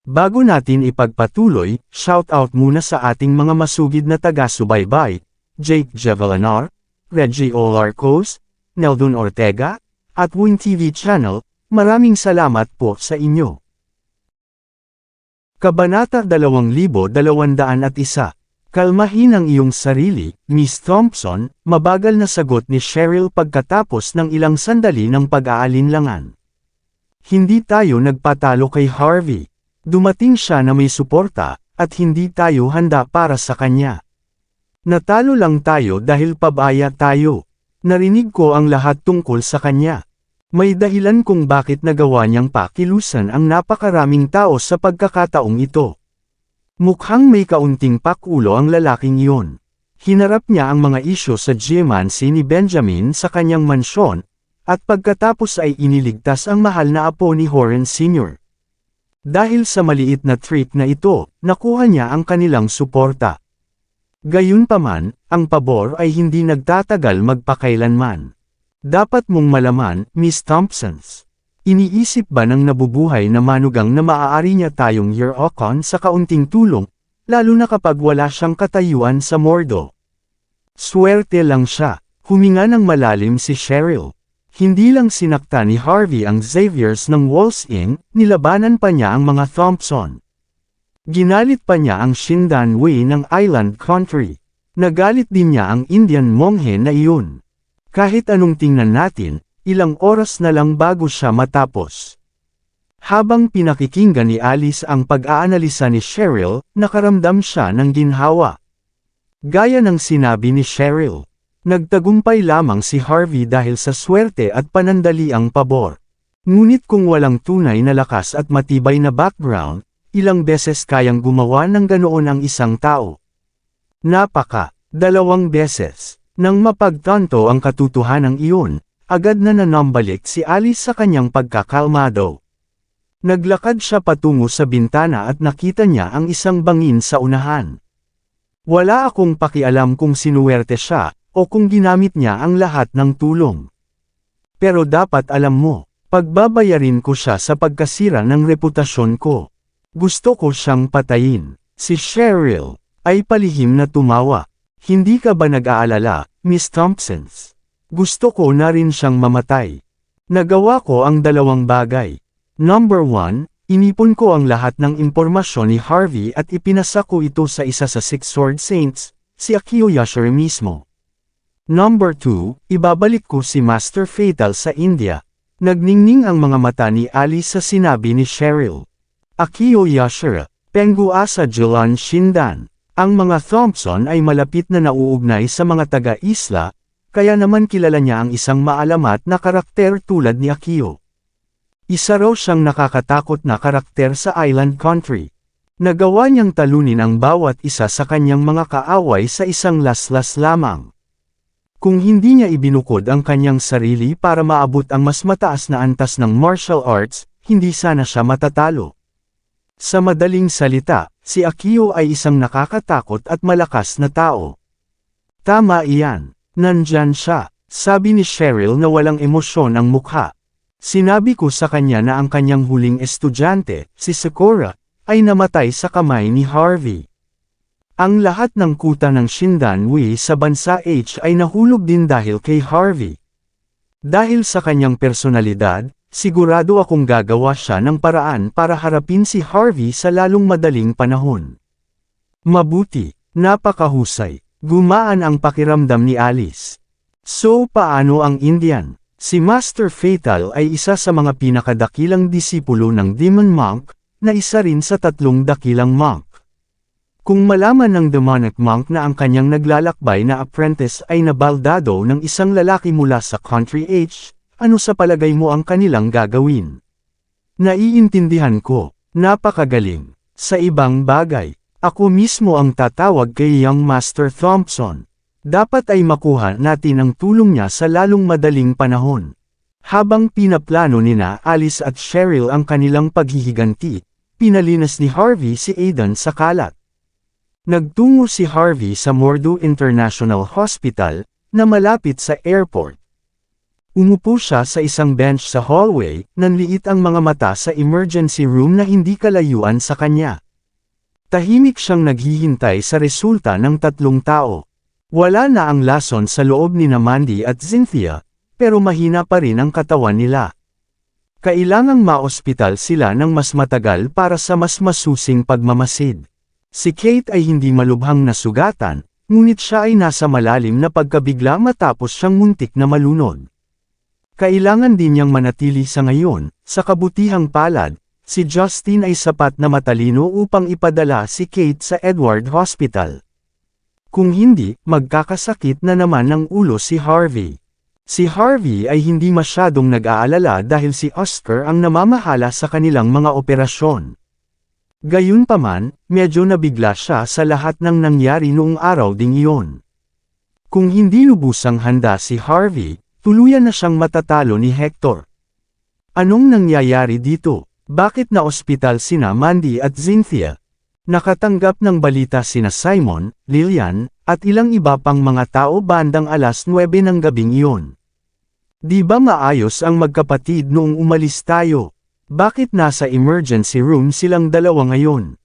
Bago natin ipagpatuloy, shoutout muna sa ating mga masugid na taga-subaybay, Jake Javelanar, Reggie Olarcos, Neldon Ortega, at Wing TV Channel, maraming salamat po sa inyo. Kabanata 2201. Kalmahin ang iyong sarili, Miss Thompson, mabagal na sagot ni Cheryl pagkatapos ng ilang sandali ng pag-aalinlangan. Hindi tayo nagpatalo kay Harvey. Dumating siya na may suporta, at hindi tayo handa para sa kanya. Natalo lang tayo dahil pabaya tayo. Narinig ko ang lahat tungkol sa kanya. May dahilan kung bakit nagawa niyang pakilusan ang napakaraming tao sa pagkakataong ito. Mukhang may kaunting pakulo ang lalaking iyon. Hinarap niya ang mga isyo sa geomancy ni Benjamin sa kanyang mansyon, at pagkatapos ay iniligtas ang mahal na apo ni Horan Sr. Dahil sa maliit na trick na ito, nakuha niya ang kanilang suporta. Gayunpaman, ang pabor ay hindi nagtatagal magpakailanman. Dapat mong malaman, Miss Thompsons. Iniisip ba ng nabubuhay na manugang na maaari niya tayong year-okon sa kaunting tulong, lalo na kapag wala siyang katayuan sa Mordo? Swerte lang siya, huminga ng malalim si Cheryl. Hindi lang sinakta ni Harvey ang Xaviers ng Walls Inn, nilabanan pa niya ang mga Thompson. Ginalit pa niya ang Shindan Wei ng Island Country. Nagalit din niya ang Indian monghe na iyon. Kahit anong tingnan natin, ilang oras na lang bago siya matapos. Habang pinakikinggan ni Alice ang pag-aanalisa ni Cheryl, nakaramdam siya ng ginhawa. Gaya ng sinabi ni Cheryl, nagtagumpay lamang si Harvey dahil sa swerte at panandaliang pabor. Ngunit kung walang tunay na lakas at matibay na background, ilang beses kayang gumawa ng ganoon ang isang tao. 2 beses. Nang mapagtanto ang katotohanan iyon, agad na nanambalik si Alice sa kanyang pagkakalmado. Naglakad siya patungo sa bintana at nakita niya ang isang bangin sa unahan. Wala akong pakialam kung sinuwerte siya, o kung ginamit niya ang lahat ng tulong. Pero dapat alam mo, pagbabayarin ko siya sa pagkasira ng reputasyon ko. Gusto ko siyang patayin. Si Cheryl ay palihim na tumawa. Hindi ka ba nag-aalala, Miss Thompsons? Gusto ko na rin siyang mamatay. Nagawa ko ang 2 bagay. Number 1, inipon ko ang lahat ng impormasyon ni Harvey at ipinasa ko ito sa isa sa Six Sword Saints, si Akio Yashiro mismo. Number 2, ibabalik ko si Master Fatal sa India. Nagningning ang mga mata ni Alice sa sinabi ni Cheryl. Akio Yashiro, Pengua sa Julan Shindan. Ang mga Thompson ay malapit na nauugnay sa mga taga-isla, kaya naman kilala niya ang isang maalamat na karakter tulad ni Akio. Isa raw siyang nakakatakot na karakter sa Island Country. Nagawa niyang talunin ang bawat isa sa kanyang mga kaaway sa isang laslas lamang. Kung hindi niya ibinukod ang kanyang sarili para maabot ang mas mataas na antas ng martial arts, hindi sana siya matatalo. Sa madaling salita, si Akio ay isang nakakatakot at malakas na tao. Tama iyan. Nandyan siya, sabi ni Cheryl na walang emosyon ang mukha. Sinabi ko sa kanya na ang kanyang huling estudyante, si Sakura, ay namatay sa kamay ni Harvey. Ang lahat ng kuta ng Shindan Wei sa bansa H ay nahulog din dahil kay Harvey. Dahil sa kanyang personalidad, sigurado akong gagawa siya ng paraan para harapin si Harvey sa lalong madaling panahon. Mabuti, napakahusay. Gumaan ang pakiramdam ni Alice. So paano ang Indian? Si Master Fatal ay isa sa mga pinakadakilang disipulo ng Demon Monk, na isa rin sa 3 dakilang monk. Kung malaman ng demonic monk na ang kanyang naglalakbay na apprentice ay nabaldado ng isang lalaki mula sa Country H, ano sa palagay mo ang kanilang gagawin? Naiintindihan ko, napakagaling. Sa ibang bagay, ako mismo ang tatawag kay Young Master Thompson. Dapat ay makuha natin ang tulong niya sa lalong madaling panahon. Habang pinaplano nina Alice at Cheryl ang kanilang paghihiganti, pinalinas ni Harvey si Aidan sa kalat. Nagtungo si Harvey sa Mordo International Hospital, na malapit sa airport. Umupo siya sa isang bench sa hallway, nanliit ang mga mata sa emergency room na hindi kalayuan sa kanya. Tahimik siyang naghihintay sa resulta ng 3 tao. Wala na ang lason sa loob ni Mandy at Cynthia, pero mahina pa rin ang katawan nila. Kailangang maospital sila ng mas matagal para sa mas masusing pagmamasid. Si Kate ay hindi malubhang nasugatan, ngunit siya ay nasa malalim na pagkabigla matapos siyang muntik na malunod. Kailangan din niyang manatili sa ngayon, sa kabutihang palad, si Justin ay sapat na matalino upang ipadala si Kate sa Edward Hospital. Kung hindi, magkakasakit na naman ng ulo si Harvey. Si Harvey ay hindi masyadong nag-aalala dahil si Oscar ang namamahala sa kanilang mga operasyon. Gayunpaman, medyo nabigla siya sa lahat ng nangyari noong araw ding iyon. Kung hindi lubusang handa si Harvey, tuluyan na siyang matatalo ni Hector. Anong nangyayari dito? Bakit na ospital sina Mandy at Cynthia? Nakatanggap ng balita sina Simon, Lillian, at ilang iba pang mga tao bandang 9:00 ng gabing iyon. Di ba maayos ang magkapatid noong umalis tayo? Bakit nasa emergency room silang dalawa ngayon?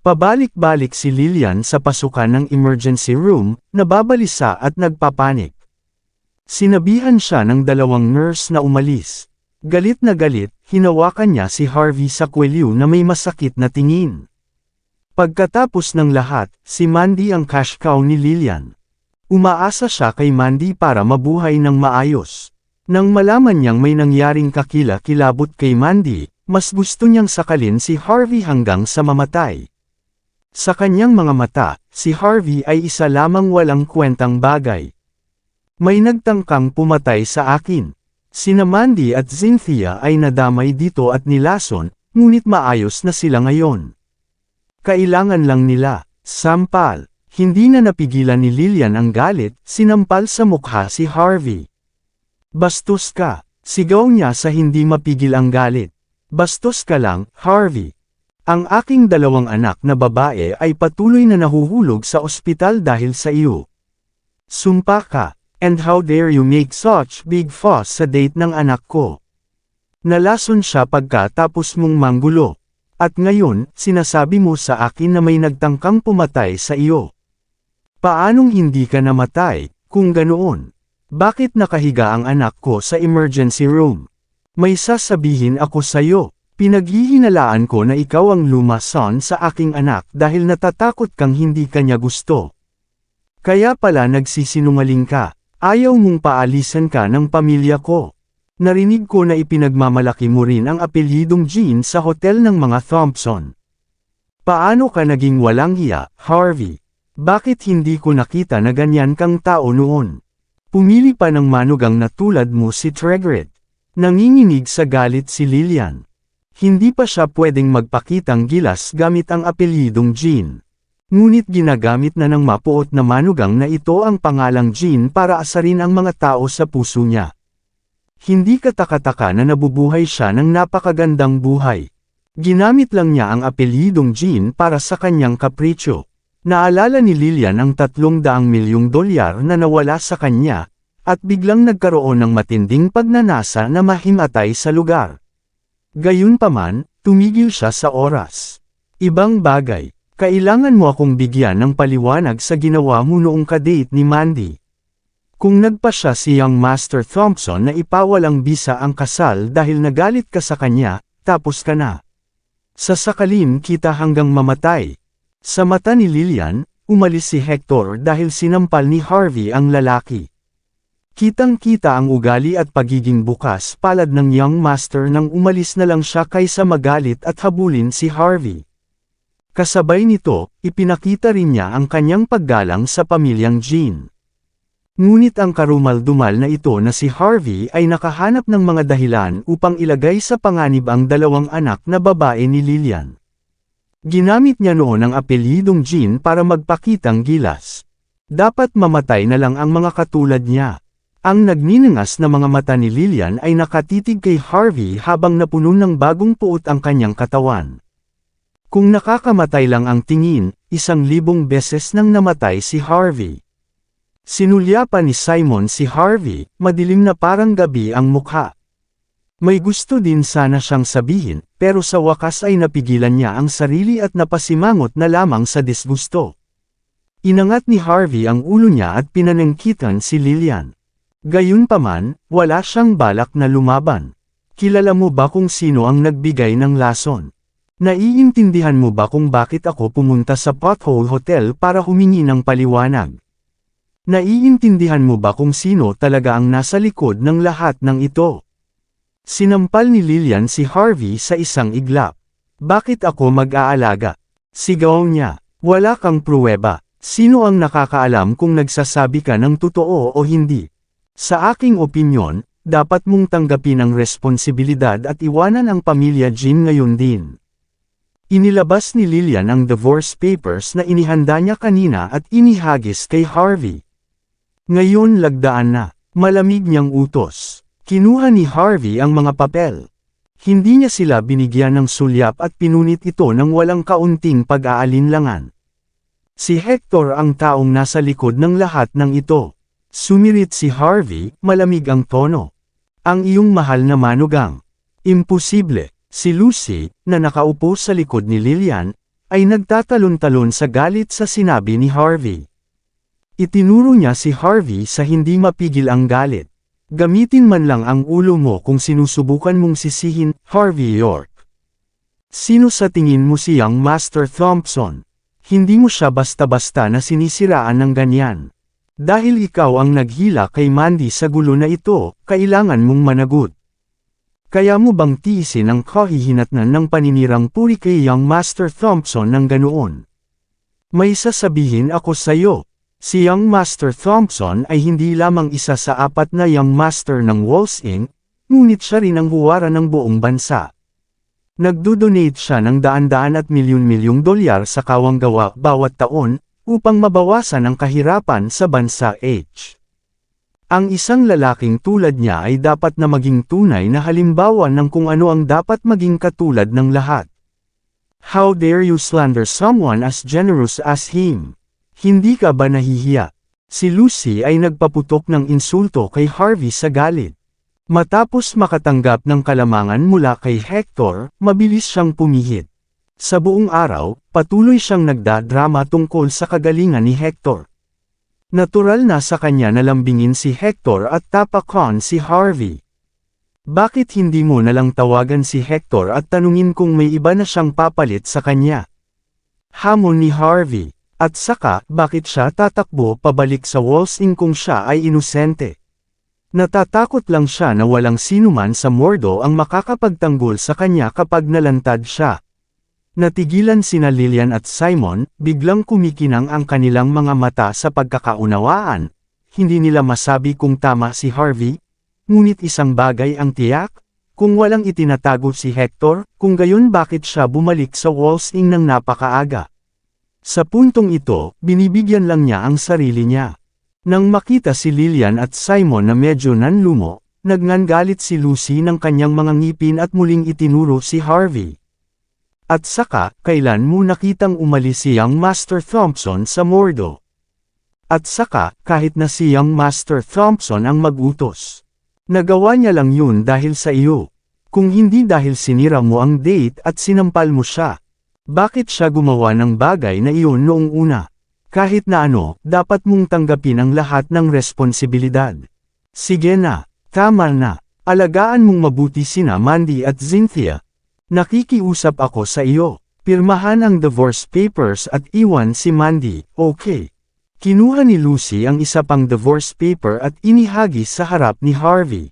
Pabalik-balik si Lillian sa pasukan ng emergency room, nababalisa at nagpapanik. Sinabihan siya ng 2 nurse na umalis. Galit na galit, hinawakan niya si Harvey sa kwelyo na may masakit na tingin. Pagkatapos ng lahat, si Mandy ang cash cow ni Lillian. Umaasa siya kay Mandy para mabuhay ng maayos. Nang malaman niyang may nangyaring kakila-kilabot kay Mandy, mas gusto niyang sakalin si Harvey hanggang sa mamatay. Sa kanyang mga mata, si Harvey ay isa lamang walang kwentang bagay. May nagtangkang pumatay sa akin. Sina Mandy at Cynthia ay nadamay dito at nilason, ngunit maayos na sila ngayon. Kailangan lang nila, sampal. Hindi na napigilan ni Lillian ang galit, sinampal sa mukha si Harvey. Bastos ka, sigaw niya sa hindi mapigil ang galit. Bastos ka lang, Harvey. Ang aking 2 anak na babae ay patuloy na nahuhulog sa ospital dahil sa iyo. Sumpa ka. And how dare you make such big fuss sa date ng anak ko? Nalason siya pagkatapos mong manggulo. At ngayon, sinasabi mo sa akin na may nagtangkang pumatay sa iyo. Paanong hindi ka namatay, kung ganoon? Bakit nakahiga ang anak ko sa emergency room? May sasabihin ako sa iyo. Pinaghihinalaan ko na ikaw ang lumason sa aking anak dahil natatakot kang hindi kanya gusto. Kaya pala nagsisinungaling ka. Ayaw mong paalisan ka ng pamilya ko. Narinig ko na ipinagmamalaki mo rin ang apelyidong Jean sa hotel ng mga Thompson. Paano ka naging walang hiya, Harvey? Bakit hindi ko nakita na ganyan kang tao noon? Pumili pa ng manugang na tulad mo si Tregret. Nanginginig sa galit si Lillian. Hindi pa siya pwedeng magpakitang gilas gamit ang apelyidong Jean. Ngunit ginagamit na ng mapuot na manugang na ito ang pangalang Jean para asarin ang mga tao sa puso niya. Hindi katakataka na nabubuhay siya ng napakagandang buhay. Ginamit lang niya ang apelyidong Jean para sa kanyang kapritsyo. Naalala ni Lillian ang $300 milyong na nawala sa kanya, at biglang nagkaroon ng matinding pagnanasa na mahimatay sa lugar. Gayunpaman, tumigil siya sa oras. Ibang bagay. Kailangan mo akong bigyan ng paliwanag sa ginawa mo noong kadate ni Mandy. Kung nagpa siya si Young Master Thompson na ipawalang bisa ang kasal dahil nagalit ka sa kanya, tapos ka na. Sasakalin kita hanggang mamatay. Sa mata ni Lillian, umalis si Hector dahil sinampal ni Harvey ang lalaki. Kitang-kita ang ugali at pagiging bukas palad ng Young Master nang umalis na lang siya kaysa magalit at habulin si Harvey. Kasabay nito, ipinakita rin niya ang kanyang paggalang sa pamilyang Jean. Ngunit ang karumal-dumal na ito na si Harvey ay nakahanap ng mga dahilan upang ilagay sa panganib ang 2 anak na babae ni Lillian. Ginamit niya noon ang apelyidong Jean para magpakitang gilas. Dapat mamatay na lang ang mga katulad niya. Ang nagniningas na mga mata ni Lillian ay nakatitig kay Harvey habang napuno ng bagong puot ang kanyang katawan. Kung nakakamatay lang ang tingin, 1,000 beses nang namatay si Harvey. Sinulyapan ni Simon si Harvey, madilim na parang gabi ang mukha. May gusto din sana siyang sabihin, pero sa wakas ay napigilan niya ang sarili at napasimangot na lamang sa disgusto. Inangat ni Harvey ang ulo niya at pinanengkitan si Lillian. Gayunpaman, wala siyang balak na lumaban. Kilala mo ba kung sino ang nagbigay ng lason? Naiintindihan mo ba kung bakit ako pumunta sa Pothole Hotel para humingi ng paliwanag? Naiintindihan mo ba kung sino talaga ang nasa likod ng lahat ng ito? Sinampal ni Lillian si Harvey sa isang iglap. Bakit ako mag-aalaga? Sigaw niya. Wala kang pruweba. Sino ang nakakaalam kung nagsasabi ka ng totoo o hindi? Sa aking opinyon, dapat mong tanggapin ang responsibilidad at iwanan ang pamilya Jean ngayon din. Inilabas ni Lillian ang divorce papers na inihanda niya kanina at inihagis kay Harvey. Ngayon lagdaan na, malamig niyang utos. Kinuha ni Harvey ang mga papel. Hindi niya sila binigyan ng sulyap at pinunit ito ng walang kaunting pag-aalinlangan. Si Hector ang taong nasa likod ng lahat ng ito. Sumirit si Harvey, malamig ang tono. Ang iyong mahal na manugang. Imposible. Si Lucy, na nakaupo sa likod ni Lillian, ay nagtatalon-talon sa galit sa sinabi ni Harvey. Itinuro niya si Harvey sa hindi mapigil ang galit. Gamitin man lang ang ulo mo kung sinusubukan mong sisihin, Harvey York. Sino sa tingin mo siyang Master Thompson? Hindi mo siya basta-basta na sinisiraan ng ganyan. Dahil ikaw ang naghila kay Mandy sa gulo na ito, kailangan mong managot. Kaya mo bang tiisin ang kahihinatnan ng paninirang puri kay Young Master Thompson ng ganoon? May sasabihin ako sa'yo. Si Young Master Thompson ay hindi lamang isa sa 4 na Young Master ng Walls Inc., ngunit siya rin ang huwara ng buong bansa. Nagdo-donate siya ng daan-daan at milyon-milyong dolyar sa kawanggawa bawat taon, upang mabawasan ang kahirapan sa bansa H. Ang isang lalaking tulad niya ay dapat na maging tunay na halimbawa ng kung ano ang dapat maging katulad ng lahat. How dare you slander someone as generous as him? Hindi ka ba nahihiya? Si Lucy ay nagpaputok ng insulto kay Harvey sa galit. Matapos makatanggap ng kalamangan mula kay Hector, mabilis siyang pumihit. Sa buong araw, patuloy siyang nagdadrama tungkol sa kagalingan ni Hector. Natural na sa kanya na lambingin si Hector at tapakan si Harvey. Bakit hindi mo nalang tawagan si Hector at tanungin kung may iba na siyang papalit sa kanya? Hamon ni Harvey. At saka, bakit siya tatakbo pabalik sa Walls Inc. kung siya ay inosente? Natatakot lang siya na walang sinuman sa Mordo ang makakapagtanggol sa kanya kapag nalantad siya. Natigilan sina Lillian at Simon, biglang kumikinang ang kanilang mga mata sa pagkakaunawaan. Hindi nila masabi kung tama si Harvey, ngunit isang bagay ang tiyak, kung walang itinatago si Hector, kung gayon bakit siya bumalik sa Walls Inc. ng napakaaga. Sa puntong ito, binibigyan lang niya ang sarili niya. Nang makita si Lillian at Simon na medyo nanlumo, nagngangalit si Lucy ng kanyang mga ngipin at muling itinuro si Harvey. At saka, kailan mo nakitang umalis si Young Master Thompson sa Mordo? At saka, kahit na si Young Master Thompson ang mag-utos. Nagawa niya lang yun dahil sa iyo. Kung hindi dahil sinira mo ang date at sinampal mo siya. Bakit siya gumawa ng bagay na iyon noong una? Kahit na ano, dapat mong tanggapin ang lahat ng responsibilidad. Sige na, tama na. Alagaan mong mabuti sina Mandy at Cynthia. Nakikiusap ako sa iyo. Pirmahan ang divorce papers at iwan si Mandy, okay? Kinuha ni Lucy ang isa pang divorce paper at inihagis sa harap ni Harvey.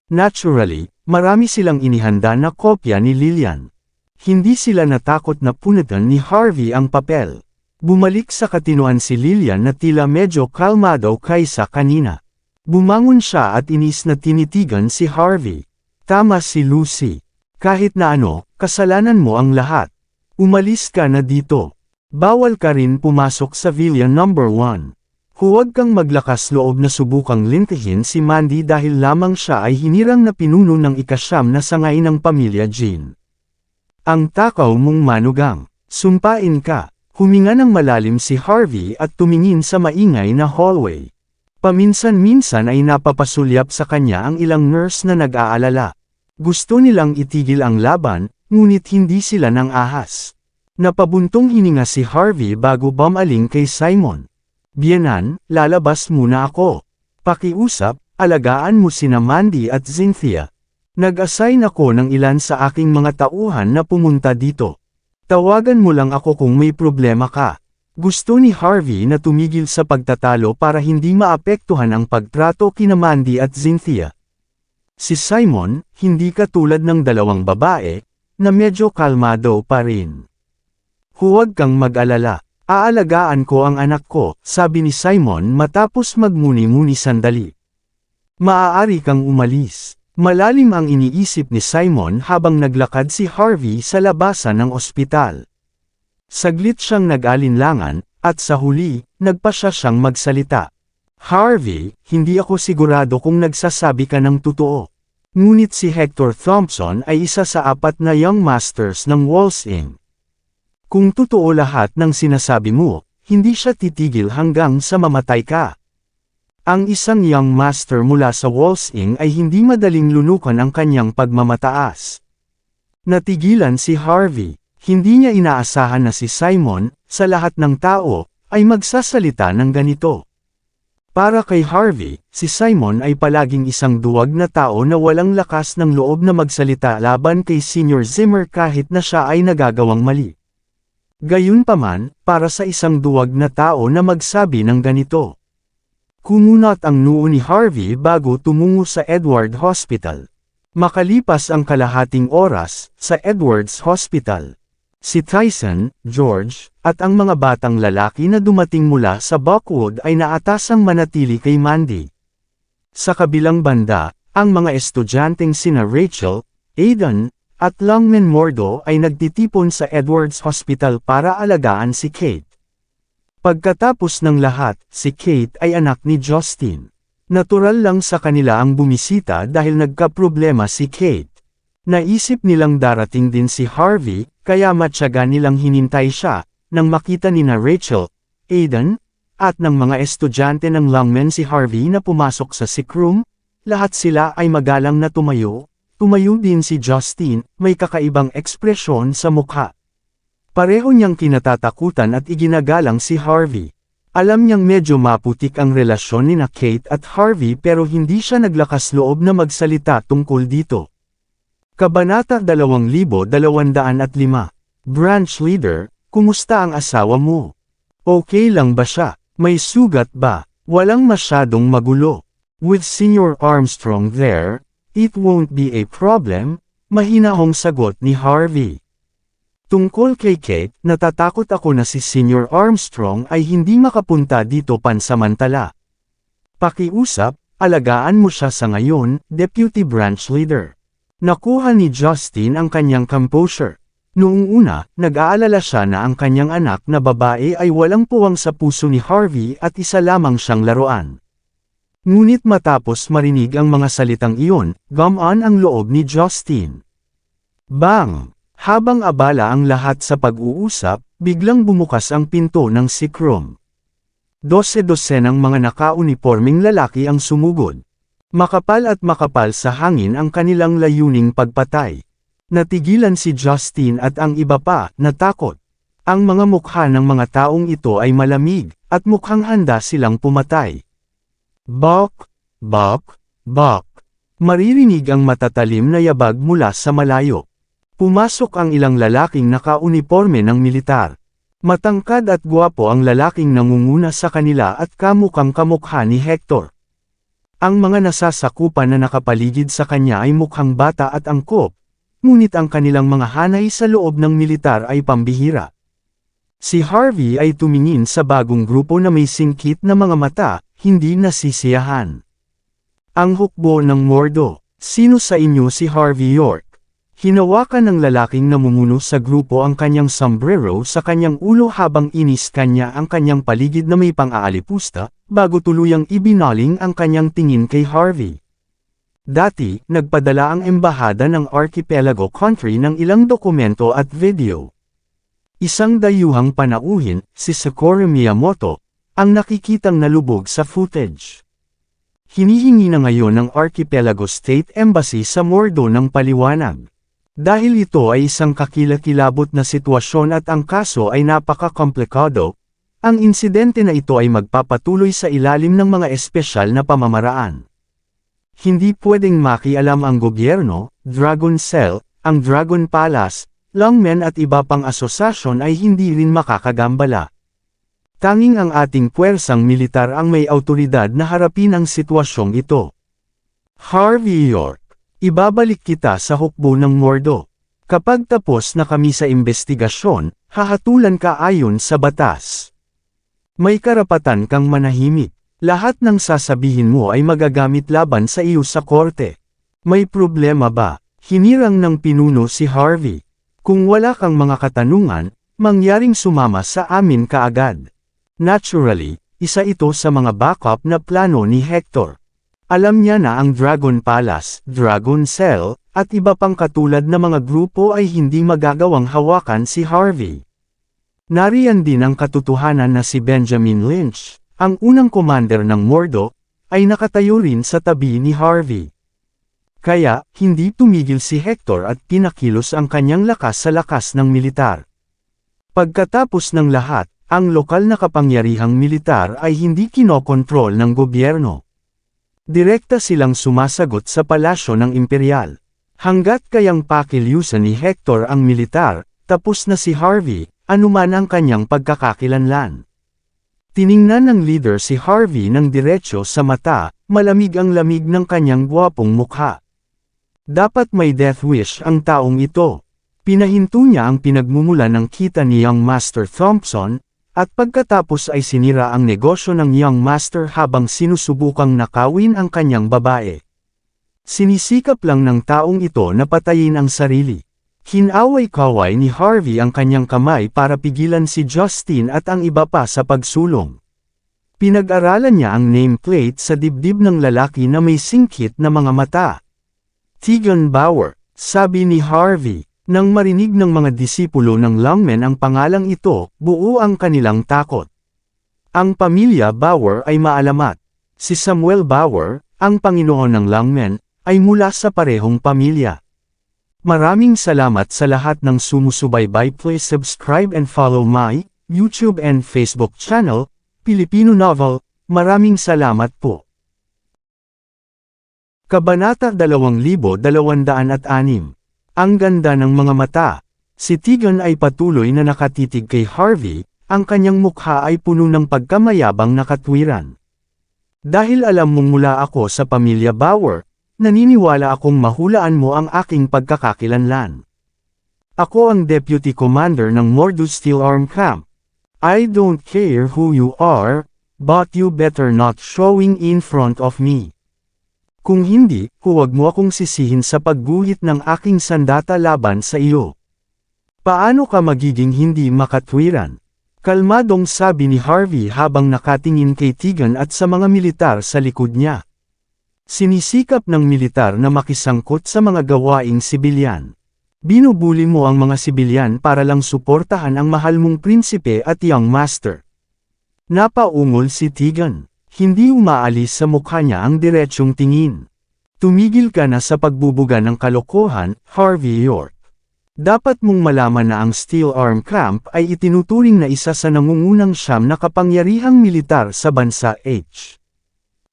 Naturally, marami silang inihanda na kopya ni Lillian. Hindi sila natakot na punitan ni Harvey ang papel. Bumalik sa katinoan si Lillian na tila medyo kalmado kaysa kanina. Bumangon siya at inis na tinitigan si Harvey. Tama si Lucy. Kahit na ano, kasalanan mo ang lahat. Umalis ka na dito. Bawal ka rin pumasok sa Villa No. 1. Huwag kang maglakas loob na subukang lintihin si Mandy dahil lamang siya ay hinirang na pinuno ng ikasyam na sangay ng pamilya Jean. Ang takaw mong manugang. Sumpain ka. Huminga ng malalim si Harvey at tumingin sa maingay na hallway. Paminsan-minsan ay napapasulyap sa kanya ang ilang nurse na nag-aalala. Gusto nilang itigil ang laban, ngunit hindi sila nang ahas. Napabuntong hininga si Harvey bago bumaling kay Simon. "Biyenan, lalabas muna ako. Pakiusap, alagaan mo sina Mandy at Cynthia. Nag-assign ako ng ilan sa aking mga tauhan na pumunta dito. Tawagan mo lang ako kung may problema ka." Gusto ni Harvey na tumigil sa pagtatalo para hindi maapektuhan ang pagtrato kina Mandy at Cynthia. Si Simon, hindi katulad ng dalawang babae, na medyo kalmado pa rin. "Huwag kang mag-alala. Aalagaan ko ang anak ko," sabi ni Simon matapos magmuni-muni sandali. "Maaari kang umalis." Malalim ang iniisip ni Simon habang naglakad si Harvey sa labasan ng ospital. Saglit siyang nag-alinlangan, at sa huli, nagpasya siyang magsalita. "Harvey, hindi ako sigurado kung nagsasabi ka ng totoo. Ngunit si Hector Thompson ay isa sa 4 na Young Masters ng Walsing. Kung totoo lahat ng sinasabi mo, hindi siya titigil hanggang sa mamatay ka. Ang isang Young Master mula sa Walsing ay hindi madaling lunukan ang kanyang pagmamataas." Natigilan si Harvey. Hindi niya inaasahan na si Simon, sa lahat ng tao, ay magsasalita ng ganito. Para kay Harvey, si Simon ay palaging isang duwag na tao na walang lakas ng loob na magsalita laban kay Senior Zimmer kahit na siya ay nagagawang mali. Gayunpaman, para sa isang duwag na tao na magsabi ng ganito. Kumunat ang noo ni Harvey bago tumungo sa Edward Hospital. Makalipas ang kalahating oras, sa Edwards Hospital, si Tyson, George, at ang mga batang lalaki na dumating mula sa Buckwood ay naatasang manatili kay Mandy. Sa kabilang banda, ang mga estudyanteng sina Rachel, Aidan, at Longman Mordo ay nagtitipon sa Edwards Hospital para alagaan si Kate. Pagkatapos ng lahat, si Kate ay anak ni Justin. Natural lang sa kanila ang bumisita dahil nagkaproblema si Kate. Naisip nilang darating din si Harvey, kaya matyaga nilang hinintay siya, nang makita ni na Rachel, Aidan, at ng mga estudyante ng Longman si Harvey na pumasok sa sick room, lahat sila ay magalang na tumayo din si Justin, may kakaibang ekspresyon sa mukha. Pareho niyang kinatatakutan at iginagalang si Harvey. Alam niyang medyo maputik ang relasyon ni na Kate at Harvey pero hindi siya naglakas loob na magsalita tungkol dito. Kabanata 2205. Branch Leader, kumusta ang asawa mo? Okay lang ba siya? May sugat ba? Walang masyadong magulo. With Senior Armstrong there, it won't be a problem, mahinahong sagot ni Harvey. Tungkol kay Kate, natatakot ako na si Senior Armstrong ay hindi makapunta dito pansamantala. Pakiusap, alagaan mo siya sa ngayon, Deputy Branch Leader. Nakuha ni Justin ang kanyang composure. Noong una, nag-aalala siya na ang kanyang anak na babae ay walang puwang sa puso ni Harvey at isa lamang siyang laruan. Ngunit matapos marinig ang mga salitang iyon, gumaan ang loob ni Justin. Bang! Habang abala ang lahat sa pag-uusap, biglang bumukas ang pinto ng sick room. 12-12 ng mga nakauniporming lalaki ang sumugod. Makapal at makapal sa hangin ang kanilang layuning pagpatay. Natigilan si Justin at ang iba pa, natakot. Ang mga mukha ng mga taong ito ay malamig, at mukhang handa silang pumatay. Bok! Bok! Bok! Maririnig ang matatalim na yabag mula sa malayo. Pumasok ang ilang lalaking nakauniporme ng militar. Matangkad at gwapo ang lalaking nangunguna sa kanila at kamukhang kamukha ni Hector. Ang mga nasasakupan na nakapaligid sa kanya ay mukhang bata at angkop, ngunit ang kanilang mga hanay sa loob ng militar ay pambihira. Si Harvey ay tumingin sa bagong grupo na may singkit na mga mata, hindi nasisiyahan. Ang hukbo ng Mordo. Sino sa inyo si Harvey York? Hinawakan ng lalaking namumuno sa grupo ang kanyang sombrero sa kanyang ulo habang inis kanya ang kanyang paligid na may pang-aalipusta, bago tuluyang ibinaling ang kanyang tingin kay Harvey. Dati, nagpadala ang embahada ng Archipelago Country ng ilang dokumento at video. Isang dayuhang panauhin, si Satoru Miyamoto, ang nakikitang nalubog sa footage. Hinihingi na ngayon ng Archipelago State Embassy sa Mordo ng paliwanag. Dahil ito ay isang kakilakilabot na sitwasyon at ang kaso ay napaka-komplikado, ang insidente na ito ay magpapatuloy sa ilalim ng mga espesyal na pamamaraan. Hindi pwedeng makialam ang gobyerno, Dragon Cell, ang Dragon Palace, Longmen at iba pang asosasyon ay hindi rin makakagambala. Tanging ang ating puwersang militar ang may awtoridad na harapin ang sitwasyong ito. Harvey York, ibabalik kita sa hukbo ng Mordo. Kapag tapos na kami sa investigasyon, hahatulan ka ayon sa batas. May karapatan kang manahimik. Lahat ng sasabihin mo ay magagamit laban sa iyo sa korte. May problema ba? Hinirang ng pinuno si Harvey. Kung wala kang mga katanungan, mangyaring sumama sa amin kaagad. Naturally, isa ito sa mga backup na plano ni Hector. Alam niya na ang Dragon Palace, Dragon Cell, at iba pang katulad na mga grupo ay hindi magagawang hawakan si Harvey. Nariyan din ang katotohanan na si Benjamin Lynch, ang unang commander ng Mordo, ay nakatayo rin sa tabi ni Harvey. Kaya, hindi tumigil si Hector at pinakilos ang kanyang lakas sa lakas ng militar. Pagkatapos ng lahat, ang lokal na kapangyarihang militar ay hindi kinokontrol ng gobyerno. Direkta silang sumasagot sa palasyo ng imperial. Hanggat kayang pakilusan ni Hector ang militar, tapos na si Harvey, anuman ang kanyang pagkakakilanlan. Tiningnan ng leader si Harvey ng diretsyo sa mata, malamig ang lamig ng kanyang gwapong mukha. Dapat may death wish ang taong ito. Pinahinto niya ang pinagmumula ng kita ni Young Master Thompson, at pagkatapos ay sinira ang negosyo ng Young Master habang sinusubukang nakawin ang kanyang babae. Sinisikap lang ng taong ito na patayin ang sarili. Hinaway-kaway ni Harvey ang kanyang kamay para pigilan si Justin at ang iba pa sa pagsulong. Pinag-aralan niya ang nameplate sa dibdib ng lalaki na may singkit na mga mata. Tegan Bauer, sabi ni Harvey. Nang marinig ng mga disipulo ng Longmen ang pangalang ito, buo ang kanilang takot. Ang pamilya Bauer ay maalamat. Si Samuel Bauer, ang Panginoon ng Longmen, ay mula sa parehong pamilya. Maraming salamat sa lahat ng sumusubaybay. Please subscribe and follow my YouTube and Facebook channel, Pilipino Novel. Maraming salamat po. Kabanata 2206. Ang ganda ng mga mata. Si Tegan ay patuloy na nakatitig kay Harvey, ang kanyang mukha ay puno ng pagkamayabang na katwiran. Dahil alam mong mula ako sa pamilya Bauer, naniniwala akong mahulaan mo ang aking pagkakakilanlan. Ako ang Deputy Commander ng Mordo Steel Arm Camp. I don't care who you are, but you better not showing in front of me. Kung hindi, huwag mo akong sisihin sa pagguhit ng aking sandata laban sa iyo. Paano ka magiging hindi makatwiran? Kalmadong sabi ni Harvey habang nakatingin kay Tegan at sa mga militar sa likod niya. Sinisikap ng militar na makisangkot sa mga gawaing sibilyan. Binubuli mo ang mga sibilyan para lang suportahan ang mahal mong prinsipe at young master. Napaungol si Tegan. Hindi umaalis sa mukha niya ang diretsyong tingin. Tumigil ka na sa pagbubuga ng kalokohan, Harvey York. Dapat mong malaman na ang Steel Arm Camp ay itinuturing na isa sa nangungunang siyam na kapangyarihang militar sa bansa H.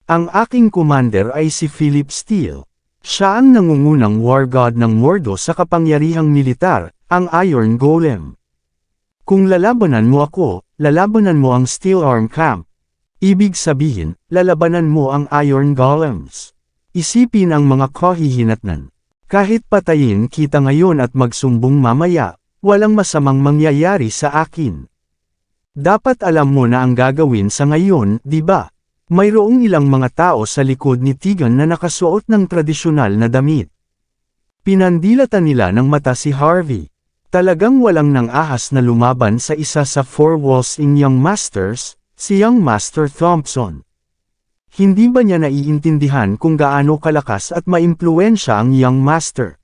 Ang aking commander ay si Philip Steele. Siya ang nangungunang war god ng Mordo sa kapangyarihang militar, ang Iron Golem. Kung lalabanan mo ako, lalabanan mo ang Steel Arm Camp. Ibig sabihin, lalabanan mo ang Iron Golems. Isipin ang mga kahihinatnan. Kahit patayin kita ngayon at magsumbong mamaya, walang masamang mangyayari sa akin. Dapat alam mo na ang gagawin sa ngayon, di ba? Mayroong ilang mga tao sa likod ni Tegan na nakasuot ng tradisyonal na damit. Pinandilatan nila ng mata si Harvey. Talagang walang nang ahas na lumaban sa isa sa four walls in Young Masters, si Young Master Thompson. Hindi ba niya naiintindihan kung gaano kalakas at maimpluwensya ang Young Master?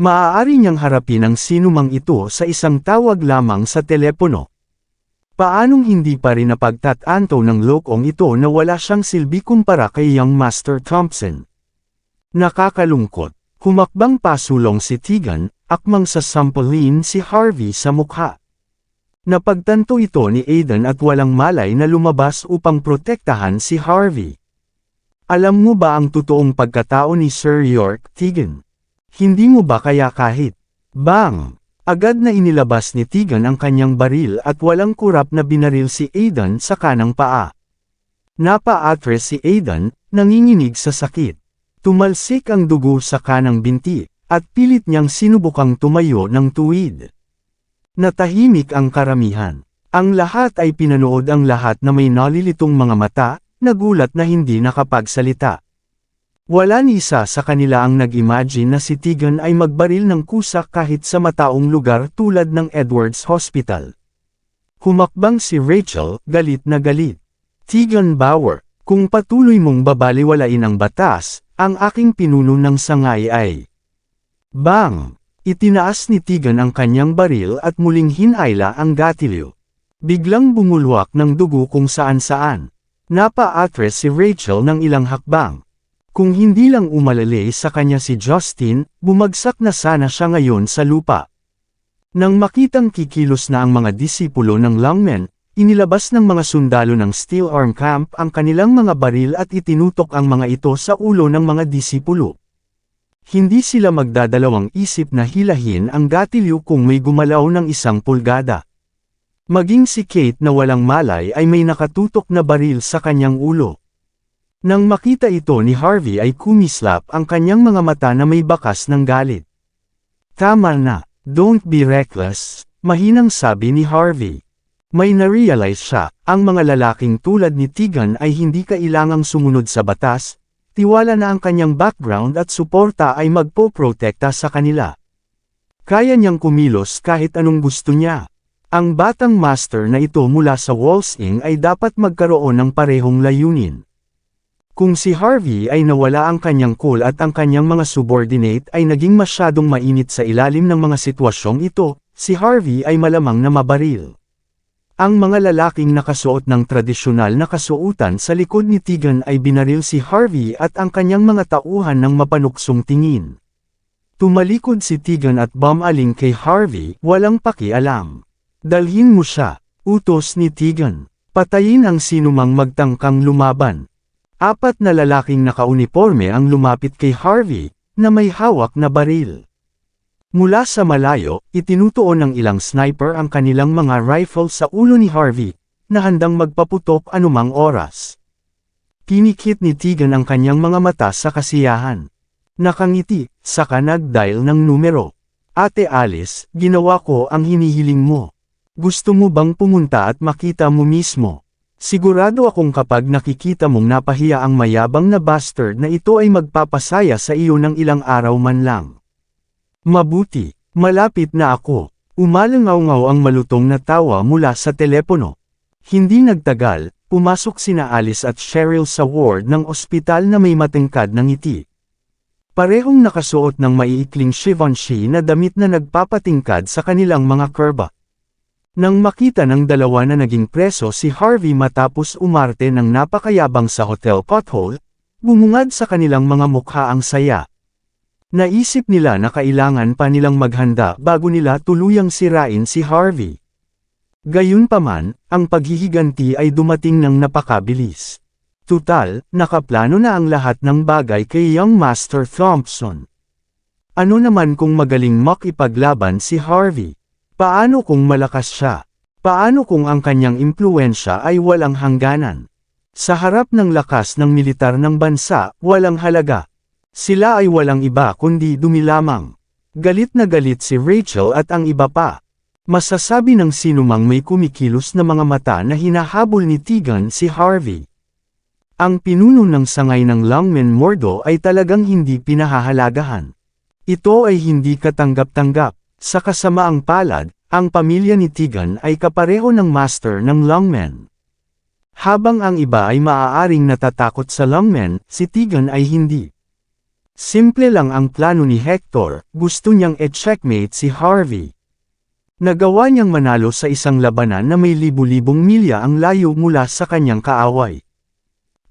Maaari niyang harapin ang sinumang ito sa isang tawag lamang sa telepono. Paanong hindi pa rin napagtatanto ng lokong ito na wala siyang silbi kumpara kay Young Master Thompson? Nakakalungkot, humakbang pasulong si Tegan, akmang sasampulin si Harvey sa mukha. Napagtanto ito ni Aiden at walang malay na lumabas upang protektahan si Harvey. Alam mo ba ang totoong pagkatao ni Sir York, Tegan? Hindi mo ba kaya kahit bang? Agad na inilabas ni Tegan ang kanyang baril at walang kurap na binaril si Aiden sa kanang paa. Napa-atres si Aiden, nanginginig sa sakit. Tumalsik ang dugo sa kanang binti, at pilit niyang sinubukang tumayo ng tuwid. Natahimik ang karamihan. Ang lahat ay pinanood ang lahat na may nalilitong mga mata, nagulat na hindi nakapagsalita. Wala ni isa sa kanila ang nag-imagine na si Tegan ay magbaril ng kusa kahit sa mataong lugar tulad ng Edwards Hospital. Humakbang si Rachel, galit na galit. Tegan Bauer, kung patuloy mong babaliwalain ang batas, ang aking pinuno ng sangay ay bang! Itinaas ni Tegan ang kanyang baril at muling hinayla ang gatilyo. Biglang bumulwak ng dugo kung saan-saan. Napa-atres si Rachel ng ilang hakbang. Kung hindi lang umalali sa kanya si Justin, bumagsak na sana siya ngayon sa lupa. Nang makitang kikilos na ang mga disipulo ng Longmen, inilabas ng mga sundalo ng Steel Arm Camp ang kanilang mga baril at itinutok ang mga ito sa ulo ng mga disipulo. Hindi sila magdadalawang isip na hilahin ang gatilyo kung may gumalaw ng 1 pulgada. Maging si Kate na walang malay ay may nakatutok na baril sa kanyang ulo. Nang makita ito ni Harvey ay kumislap ang kanyang mga mata na may bakas ng galit. Tama na, don't be reckless, mahinang sabi ni Harvey. May na-realize siya, ang mga lalaking tulad ni Tegan ay hindi kailangang sumunod sa batas, tiwala na ang kanyang background at suporta ay magpoprotekta sa kanila. Kaya niyang kumilos kahit anong gusto niya. Ang batang master na ito mula sa Walsing ay dapat magkaroon ng parehong layunin. Kung si Harvey ay nawala ang kanyang cool at ang kanyang mga subordinate ay naging masyadong mainit sa ilalim ng mga sitwasyong ito, si Harvey ay malamang na mabaril. Ang mga lalaking nakasuot ng tradisyonal na kasuotan sa likod ni Tegan ay binaril si Harvey at ang kanyang mga tauhan ng mapanuksong tingin. Tumalikod si Tegan at bumaling kay Harvey, walang pakialam. Dalhin mo siya, utos ni Tegan. Patayin ang sinumang magtangkang lumaban. 4 na lalaking nakauniporme ang lumapit kay Harvey, na may hawak na baril. Mula sa malayo, itinutuon ng ilang sniper ang kanilang mga rifle sa ulo ni Harvey, na handang magpaputok anumang oras. Pinikit ni Tegan ang kanyang mga mata sa kasiyahan. Nakangiti, saka nag-dial ng numero. Ate Alice, ginawa ko ang hinihiling mo. Gusto mo bang pumunta at makita mo mismo? Sigurado akong kapag nakikita mong napahiya ang mayabang na bastard na ito ay magpapasaya sa iyo ng ilang araw man lang. Mabuti, malapit na ako. Umalangaw-ngaw ang malutong na tawa mula sa telepono. Hindi nagtagal, pumasok sina Alice at Cheryl sa ward ng ospital na may matingkad ng ngiti. Parehong nakasuot ng maiikling Givenchy na damit na nagpapatingkad sa kanilang mga kurba. Nang makita ng dalawa na naging preso si Harvey matapos umarte ng napakayabang sa hotel pothole, bumungad sa kanilang mga mukha ang saya. Naisip nila na kailangan pa nilang maghanda bago nila tuluyang sirain si Harvey. Gayunpaman, ang paghihiganti ay dumating ng napakabilis. Tutal, nakaplano na ang lahat ng bagay kay Young Master Thompson. Ano naman kung magaling makipaglaban si Harvey? Paano kung malakas siya? Paano kung ang kanyang impluwensya ay walang hangganan? Sa harap ng lakas ng militar ng bansa, walang halaga. Sila ay walang iba kundi dumi lamang. Galit na galit si Rachel at ang iba pa. Masasabi ng sinumang may kumikilos na mga mata na hinahabol ni Tegan si Harvey. Ang pinuno ng sangay ng Longmen Mordo ay talagang hindi pinahahalagahan. Ito ay hindi katanggap-tanggap. Sa kasamaang palad, ang pamilya ni Tegan ay kapareho ng master ng Longmen. Habang ang iba ay maaaring natatakot sa Longmen, si Tegan ay hindi. Simple lang ang plano ni Hector, gusto niyang e-checkmate si Harvey. Nagawa niyang manalo sa isang labanan na may libu-libong milya ang layo mula sa kanyang kaaway.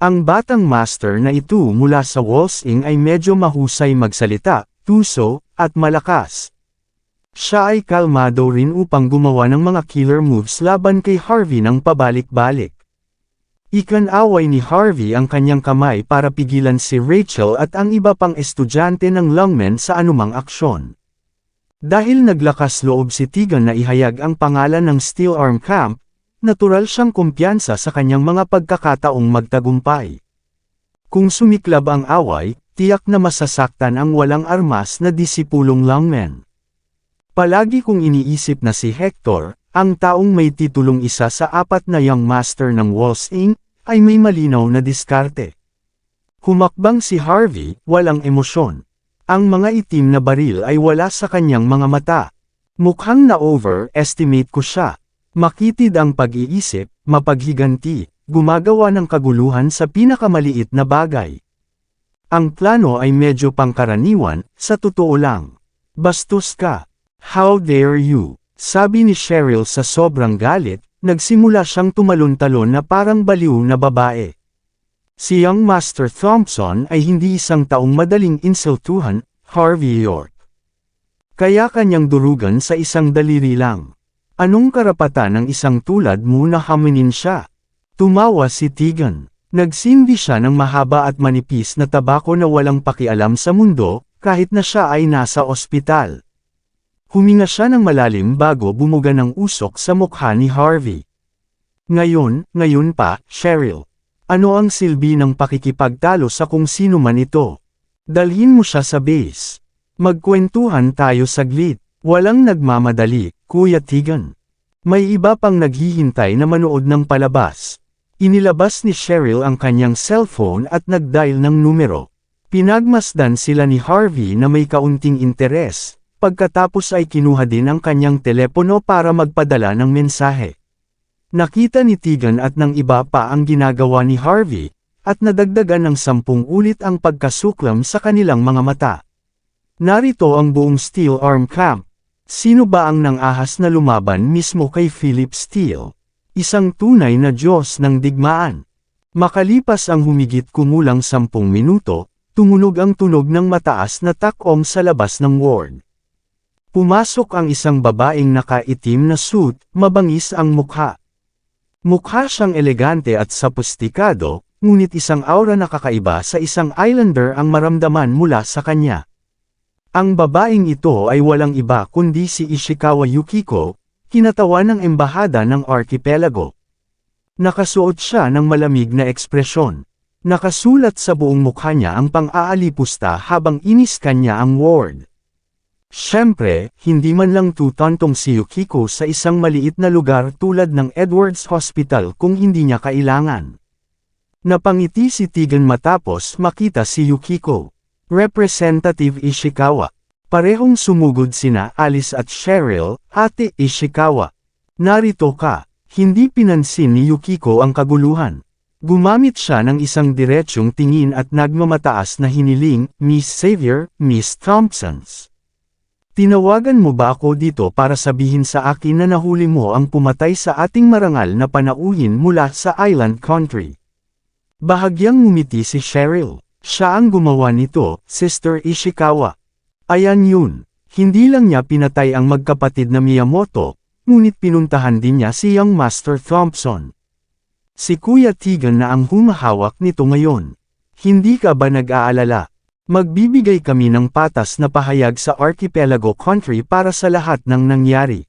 Ang batang master na ito mula sa Wolfsing ay medyo mahusay magsalita, tuso, at malakas. Siya ay kalmado rin upang gumawa ng mga killer moves laban kay Harvey ng pabalik-balik. Ikan-away ni Harvey ang kanyang kamay para pigilan si Rachel at ang iba pang estudyante ng Lungmen sa anumang aksyon. Dahil naglakas loob si Tegan na ihayag ang pangalan ng Steel Arm Camp, natural siyang kumpiyansa sa kanyang mga pagkakataong magtagumpay. Kung sumiklab ang away, tiyak na masasaktan ang walang armas na disipulong Lungmen. Palagi kong iniisip na si Hector, ang taong may titulong isa sa 4 na Young Master ng Wolfsing, ay may malinaw na diskarte. Humakbang si Harvey, walang emosyon. Ang mga itim na baril ay wala sa kanyang mga mata. Mukhang na-overestimate ko siya. Makitid ang pag-iisip, mapaghiganti, gumagawa ng kaguluhan sa pinakamaliit na bagay. Ang plano ay medyo pangkaraniwan, sa totoo lang. Bastos ka. How dare you? Sabi ni Cheryl sa sobrang galit, nagsimula siyang tumalon-talon na parang baliw na babae. Si Young Master Thompson ay hindi isang taong madaling insultuhan, Harvey York. Kaya kanyang durugan sa isang daliri lang. Anong karapatan ng isang tulad mo na haminin siya? Tumawa si Tegan. Nagsindi siya ng mahaba at manipis na tabako na walang pakialam sa mundo, kahit na siya ay nasa ospital. Huminga siya ng malalim bago bumuga ng usok sa mukha ni Harvey. Ngayon pa, Cheryl. Ano ang silbi ng pakikipagtalo sa kung sino man ito? Dalhin mo siya sa base. Magkwentuhan tayo saglit. Walang nagmamadali, Kuya Tegan. May iba pang naghihintay na manood ng palabas. Inilabas ni Cheryl ang kanyang cellphone at nag-dial ng numero. Pinagmasdan sila ni Harvey na may kaunting interes. Pagkatapos ay kinuha din ang kanyang telepono para magpadala ng mensahe. Nakita ni Tegan at ng iba pa ang ginagawa ni Harvey, at nadagdagan ng 10 ulit ang pagkasuklam sa kanilang mga mata. Narito ang buong Steel Arm Camp. Sino ba ang nang-ahas na lumaban mismo kay Philip Steele? Isang tunay na Diyos ng digmaan. Makalipas ang humigit kumulang 10 minuto, tumunog ang tunog ng mataas na takong sa labas ng ward. Pumasok ang isang babaeng nakaitim na suit, mabangis ang mukha. Mukha siyang elegante at sopistikado, ngunit isang aura na kakaiba sa isang islander ang maramdaman mula sa kanya. Ang babaeng ito ay walang iba kundi si Ishikawa Yukiko, kinatawan ng embahada ng arkipelago. Nakasuot siya ng malamig na ekspresyon. Nakasulat sa buong mukha niya ang pang-aalipusta habang iniskan niya ang ward. Siyempre, hindi man lang tutantong si Yukiko sa isang maliit na lugar tulad ng Edwards Hospital kung hindi niya kailangan. Napangiti si Tegan matapos makita si Yukiko. Representative Ishikawa. Parehong sumugod sina Alice at Cheryl, Ate Ishikawa. Narito ka. Hindi pinansin ni Yukiko ang kaguluhan. Gumamit siya ng isang diretsyong tingin at nagmamataas na hiniling, Miss Xavier, Miss Thompsons. Tinawagan mo ba ako dito para sabihin sa akin na nahuli mo ang pumatay sa ating marangal na panauhin mula sa Island Country? Bahagyang ngumiti si Cheryl. Siya ang gumawa nito, Sister Ishikawa. Ayan yun. Hindi lang niya pinatay ang magkapatid na Miyamoto, ngunit pinuntahan din niya si Young Master Thompson. Si Kuya Tegan na ang humahawak nito ngayon. Hindi ka ba nag-aalala? Magbibigay kami ng patas na pahayag sa Archipelago Country para sa lahat ng nangyari.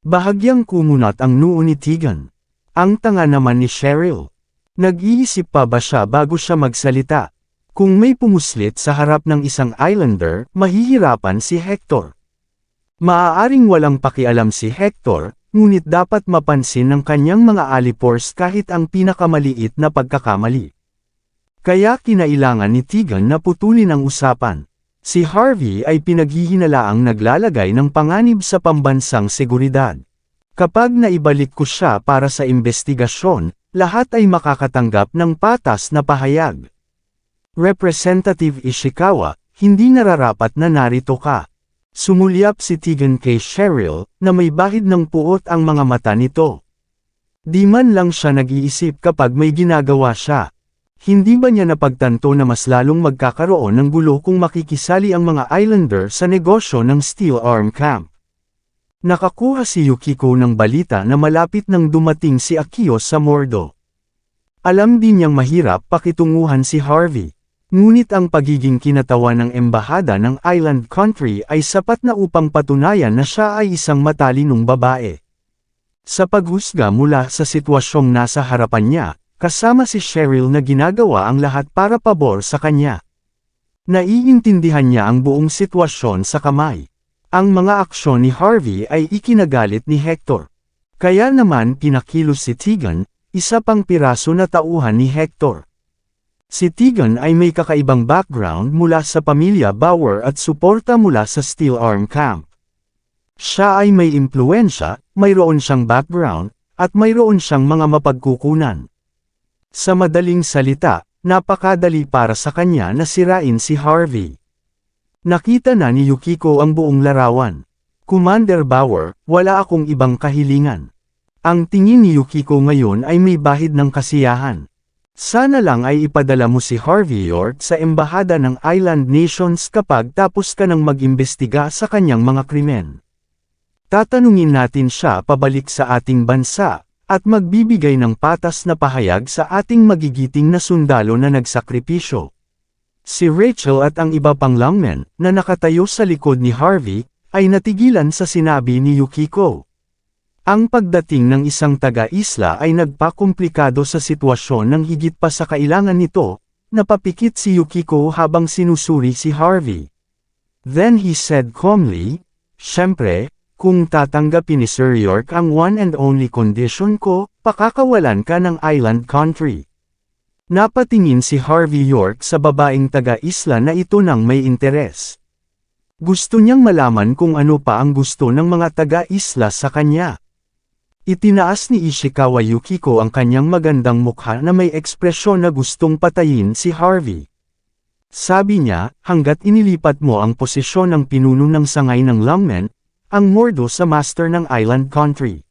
Bahagyang kumunat ang noo ni Tegan. Ang tanga naman ni Cheryl. Nag-iisip pa ba siya bago siya magsalita? Kung may pumuslit sa harap ng isang islander, mahihirapan si Hector. Maaaring walang pakialam si Hector, ngunit dapat mapansin ng kanyang mga alipors kahit ang pinakamaliit na pagkakamali. Kaya kinailangan ni Tegan na putulin ang usapan. Si Harvey ay pinaghihinalaang naglalagay ng panganib sa pambansang seguridad. Kapag naibalik ko siya para sa investigasyon, lahat ay makakatanggap ng patas na pahayag. Representative Ishikawa, hindi nararapat na narito ka. Sumulyap si Tegan kay Cheryl, na may bahid ng puot ang mga mata nito. Di man lang siya nag-iisip kapag may ginagawa siya. Hindi ba niya napagtanto na mas lalong magkakaroon ng gulo kung makikisali ang mga Islander sa negosyo ng Steel Arm Camp? Nakakuha si Yukiko ng balita na malapit nang dumating si Akio sa Mordo. Alam din niyang mahirap pakitunguhan si Harvey. Ngunit ang pagiging kinatawa ng embahada ng Island Country ay sapat na upang patunayan na siya ay isang matalinong babae. Sa paghusga mula sa sitwasyong nasa harapan niya, kasama si Cheryl na ginagawa ang lahat para pabor sa kanya. Naiintindihan niya ang buong sitwasyon sa kamay. Ang mga aksyon ni Harvey ay ikinagalit ni Hector. Kaya naman pinakilos si Tegan, isa pang piraso na tauhan ni Hector. Si Tegan ay may kakaibang background mula sa pamilya Bauer at suporta mula sa Steel Arm Camp. Siya ay may impluwensya, mayroon siyang background, at mayroon siyang mga mapagkukunan. Sa madaling salita, napakadali para sa kanya na sirain si Harvey. Nakita na ni Yukiko ang buong larawan. Commander Bauer, wala akong ibang kahilingan. Ang tingin ni Yukiko ngayon ay may bahid ng kasiyahan. Sana lang ay ipadala mo si Harvey York sa embahada ng Island Nations kapag tapos ka nang mag-imbestiga sa kanyang mga krimen. Tatanungin natin siya pabalik sa ating bansa, at magbibigay ng patas na pahayag sa ating magigiting na sundalo na nagsakripisyo. Si Rachel at ang iba pang lungmen, na nakatayo sa likod ni Harvey, ay natigilan sa sinabi ni Yukiko. Ang pagdating ng isang taga-isla ay nagpakomplikado sa sitwasyon ng higit pa sa kailangan nito, napapikit si Yukiko habang sinusuri si Harvey. Then he said calmly, "Siyempre, kung tatanggapin ni Sir York ang one and only condition ko, pakakawalan ka ng Island Country." Napatingin si Harvey York sa babaeng taga-isla na ito nang may interes. Gusto niyang malaman kung ano pa ang gusto ng mga taga-isla sa kanya. Itinaas ni Ishikawa Yukiko ang kanyang magandang mukha na may ekspresyon na gustong patayin si Harvey. Sabi niya, hanggat inilipat mo ang posisyon ng pinuno ng sangay ng lungmen, ang Mordo sa master ng Island Country.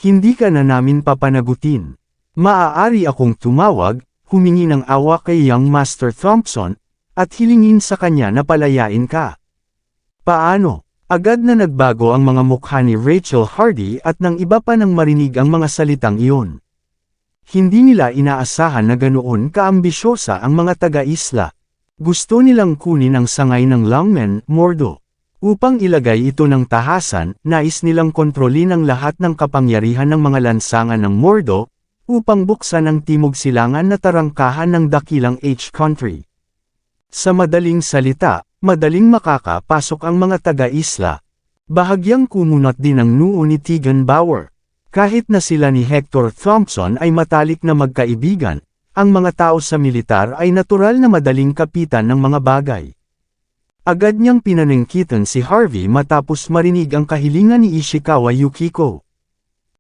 Hindi ka na namin papanagutin. Maaari akong tumawag, humingi ng awa kay Young Master Thompson, at hilingin sa kanya na palayain ka. Paano? Agad na nagbago ang mga mukha ni Rachel Hardy at nang iba pa nang marinig ang mga salitang iyon. Hindi nila inaasahan na ganoon kaambisyosa ang mga taga-isla. Gusto nilang kunin ang sangay ng lungmen, Mordo. Upang ilagay ito ng tahasan, nais nilang kontrolin ang lahat ng kapangyarihan ng mga lansangan ng Mordo, upang buksan ang timog silangan na tarangkahan ng dakilang H-Country. Sa madaling salita, madaling makakapasok ang mga taga-isla. Bahagyang kumunat din ang noo ni Tegan Bauer. Kahit na sila ni Hector Thompson ay matalik na magkaibigan, ang mga tao sa militar ay natural na madaling kapitan ng mga bagay. Agad niyang pinaningkitan si Harvey matapos marinig ang kahilingan ni Ishikawa Yukiko.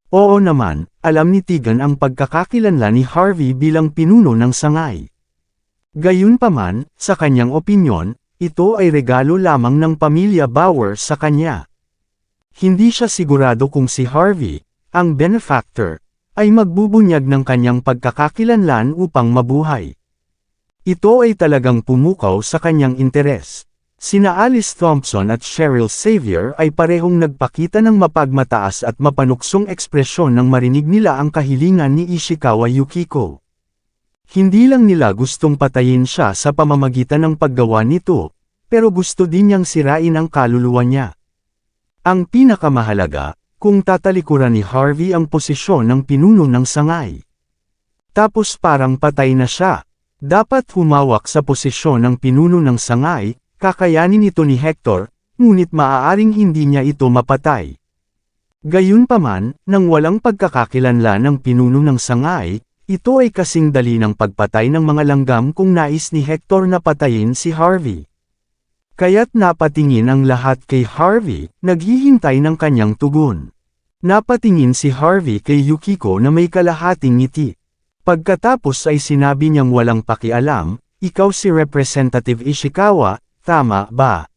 Oo naman, alam ni Tegan ang pagkakakilanlan ni Harvey bilang pinuno ng sangay. Gayunpaman, sa kanyang opinyon, ito ay regalo lamang ng pamilya Bauer sa kanya. Hindi siya sigurado kung si Harvey, ang benefactor, ay magbubunyag ng kanyang pagkakakilanlan upang mabuhay. Ito ay talagang pumukaw sa kanyang interes. Sina Alice Thompson at Cheryl Xavier ay parehong nagpakita ng mapagmataas at mapanuksong ekspresyon nang marinig nila ang kahilingan ni Ishikawa Yukiko. Hindi lang nila gustong patayin siya sa pamamagitan ng paggawa nito, pero gusto din niyang sirain ang kaluluwa niya. Ang pinakamahalaga, kung tatalikuran ni Harvey ang posisyon ng pinuno ng sangay. Tapos parang patay na siya. Dapat humawak sa posisyon ng pinuno ng sangay, kakayanin ito ni Hector, ngunit maaaring hindi niya ito mapatay. Gayunpaman, nang walang pagkakakilanlan ng pinuno ng sangay, ito ay kasing dali ng pagpatay ng mga langgam kung nais ni Hector na patayin si Harvey. Kaya't napatingin ang lahat kay Harvey, naghihintay ng kanyang tugon. Napatingin si Harvey kay Yukiko na may kalahating ngiti. Pagkatapos ay sinabi niyang walang pakialam, ikaw si Representative Ishikawa, tama ba?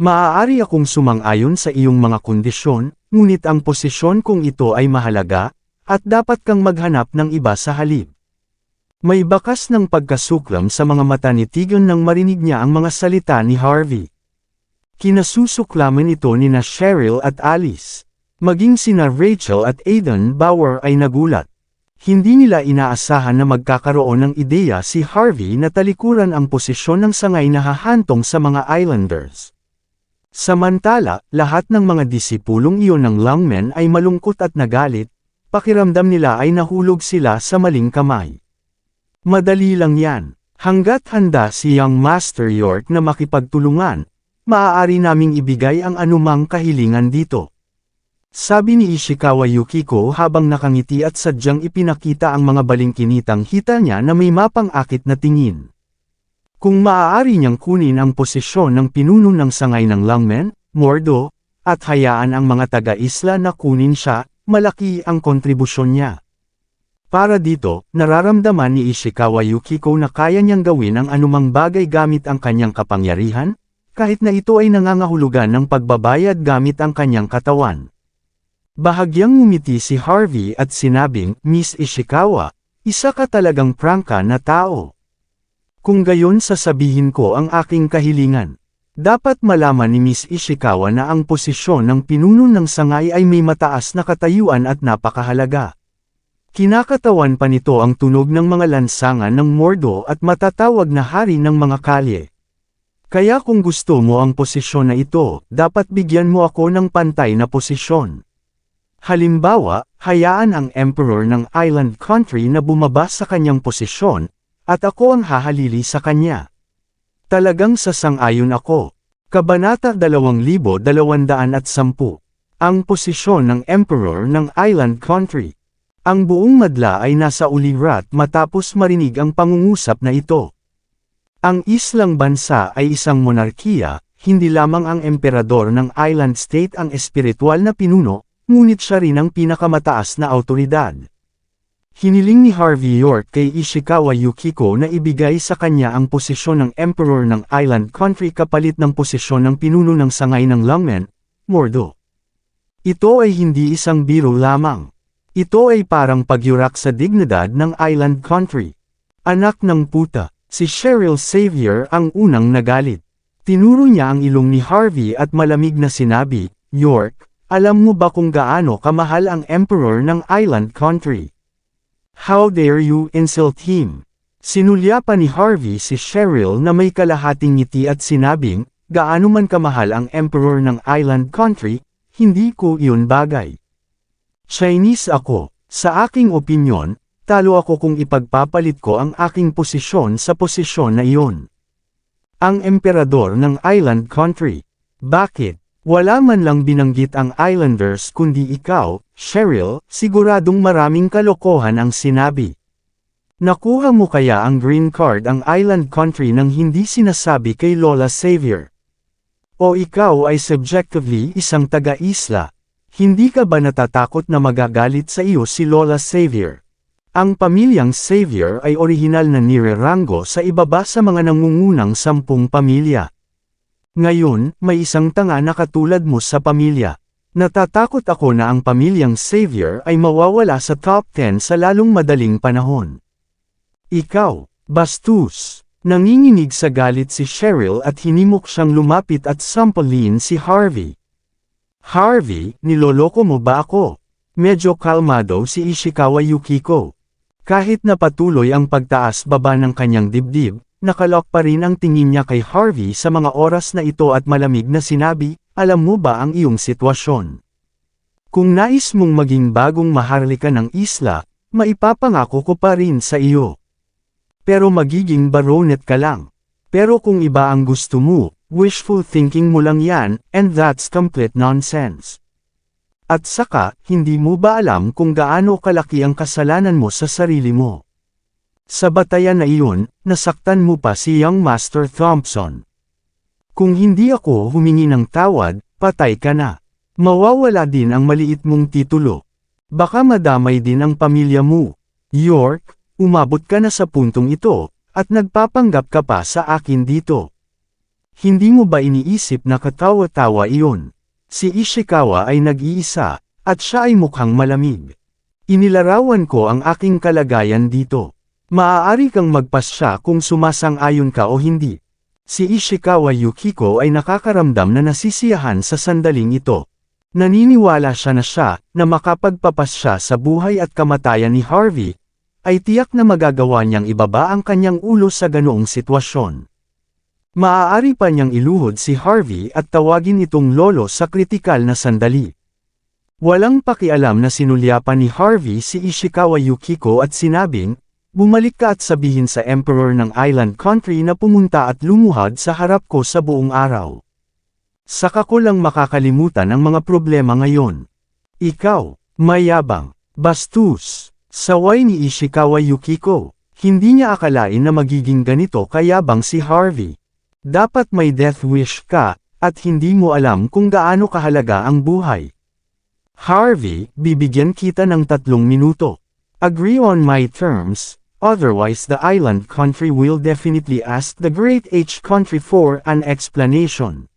Maaari akong sumang-ayon sa iyong mga kondisyon, ngunit ang posisyon kong ito ay mahalaga, at dapat kang maghanap ng iba sa halip. May bakas ng pagkasuklam sa mga mata ni Tegan nang marinig niya ang mga salita ni Harvey. Kinasusuklaman ito nina Cheryl at Alice. Maging sina Rachel at Aidan Bauer ay nagulat. Hindi nila inaasahan na magkakaroon ng ideya si Harvey na talikuran ang posisyon ng sangay na hahantong sa mga Islanders. Samantala, lahat ng mga disipulong iyon ng Longmen ay malungkot at nagalit, pakiramdam nila ay nahulog sila sa maling kamay. Madali lang yan. Hanggat handa si Young Master York na makipagtulungan, maaari naming ibigay ang anumang kahilingan dito. Sabi ni Ishikawa Yukiko habang nakangiti at sadyang ipinakita ang mga balingkinitang hita niya na may mapang-akit na tingin. Kung maaari niyang kunin ang posisyon ng pinuno ng sangay ng Longmen, Mordo, at hayaan ang mga taga-isla na kunin siya, malaki ang kontribusyon niya. Para dito, nararamdaman ni Ishikawa Yukiko na kaya niyang gawin ang anumang bagay gamit ang kanyang kapangyarihan, kahit na ito ay nangangahulugan ng pagbabayad gamit ang kanyang katawan. Bahagyang ngumiti si Harvey at sinabing, Miss Ishikawa, isa ka talagang prangka na tao. Kung gayon sasabihin ko ang aking kahilingan. Dapat malaman ni Miss Ishikawa na ang posisyon ng pinuno ng sangay ay may mataas na katayuan at napakahalaga. Kinakatawan pa nito ang tunog ng mga lansangan ng Mordo at matatawag na hari ng mga kalye. Kaya kung gusto mo ang posisyon na ito, dapat bigyan mo ako ng pantay na posisyon. Halimbawa, hayaan ang Emperor ng Island Country na bumaba sa kanyang posisyon, at ako ang hahalili sa kanya. Talagang sasang-ayon ako. Kabanata 2210. Ang posisyon ng Emperor ng Island Country. Ang buong madla ay nasa ulirat matapos marinig ang pangungusap na ito. Ang islang bansa ay isang monarkiya, hindi lamang ang emperador ng island state ang espiritual na pinuno, ngunit siya rin ang pinakamataas na awtoridad. Hiniling ni Harvey York kay Ishikawa Yukiko na ibigay sa kanya ang posisyon ng emperor ng island country kapalit ng posisyon ng pinuno ng sangay ng Longmen, Mordo. Ito ay hindi isang biro lamang. Ito ay parang pagyurak sa dignidad ng island country. Anak ng puta. Si Cheryl Xavier ang unang nagalit. Tinuro niya ang ilong ni Harvey at malamig na sinabi, York, alam mo ba kung gaano kamahal ang emperor ng island country? How dare you insult him? Sinulyapan ni Harvey si Cheryl na may kalahating ngiti at sinabing, gaano man kamahal ang emperor ng island country, hindi ko iyon bagay. Chinese ako, sa aking opinyon, talo ako kung ipagpapalit ko ang aking posisyon sa posisyon na iyon. Ang emperador ng island country. Bakit? Wala man lang binanggit ang Islanders kundi ikaw, Cheryl, siguradong maraming kalokohan ang sinabi. Nakuha mo kaya ang green card ang island country nang hindi sinasabi kay Lola Xavier? O ikaw ay subjectively isang taga-isla? Hindi ka ba natatakot na magagalit sa iyo si Lola Xavier? Ang pamilyang Xavier ay orihinal na nireranggo sa ibaba sa mga nangungunang 10 pamilya. Ngayon, may isang tanga na katulad mo sa pamilya. Natatakot ako na ang pamilyang Xavier ay mawawala sa top 10 sa lalong madaling panahon. Ikaw, bastos! Nanginginig sa galit si Cheryl at hinimok siyang lumapit at sampalin si Harvey. Harvey, niloloko mo ba ako? Medyo kalmado si Ishikawa Yukiko. Kahit na patuloy ang pagtaas-baba ng kanyang dibdib, nakalok pa rin ang tingin niya kay Harvey sa mga oras na ito at malamig na sinabi, alam mo ba ang iyong sitwasyon? Kung nais mong maging bagong maharlika ng isla, maipapangako ko pa rin sa iyo. Pero magiging baronet ka lang. Pero kung iba ang gusto mo, wishful thinking mo lang yan, and that's complete nonsense. At saka, hindi mo ba alam kung gaano kalaki ang kasalanan mo sa sarili mo? Sa batayan na iyon, nasaktan mo pa si Young Master Thompson. Kung hindi ako humingi ng tawad, patay ka na. Mawawala din ang maliit mong titulo. Baka madamay din ang pamilya mo. York, umabot ka na sa puntong ito, At nagpapanggap ka pa sa akin dito. Hindi mo ba iniisip na katawa-tawa iyon? Si Ishikawa ay nag-iisa, at siya ay mukhang malamig. Inilarawan ko ang aking kalagayan dito. Maaari kang magpasya kung sumasang-ayon ka o hindi. Si Ishikawa Yukiko ay nakakaramdam na nasisiyahan sa sandaling ito. Naniniwala siya na makapagpapasya sa buhay at kamatayan ni Harvey, ay tiyak na magagawa niyang ibaba ang kanyang ulo sa ganoong sitwasyon. Maaari pa niyang iluhod si Harvey at tawagin itong lolo sa kritikal na sandali. Walang pakialam na sinulyapan ni Harvey si Ishikawa Yukiko at sinabing, bumalik ka at sabihin sa Emperor ng Island Country na pumunta at lumuhad sa harap ko sa buong araw. Saka ko lang makakalimutan ang mga problema ngayon. Ikaw, mayabang, bastos, saway ni Ishikawa Yukiko. Hindi niya akalain na magiging ganito kayabang si Harvey. Dapat may death wish ka, at hindi mo alam kung gaano kahalaga ang buhay. Harvey, bibigyan kita ng 3 minuto. Agree on my terms, otherwise the Island Country will definitely ask the Great H Country for an explanation.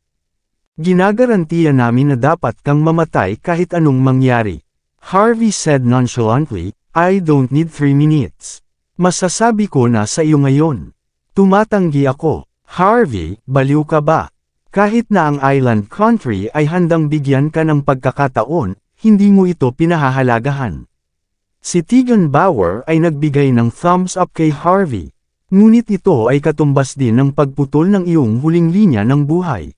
Ginagarantiya namin na dapat kang mamatay kahit anong mangyari. Harvey said nonchalantly, I don't need 3 minutes. Masasabi ko na sa iyo ngayon. Tumatanggi ako. Harvey, baliw ka ba? Kahit na ang Island Country ay handang bigyan ka ng pagkakataon, hindi mo ito pinahahalagahan. Si Tegan Bauer ay nagbigay ng thumbs up kay Harvey. Ngunit ito ay katumbas din ng pagputol ng iyong huling linya ng buhay.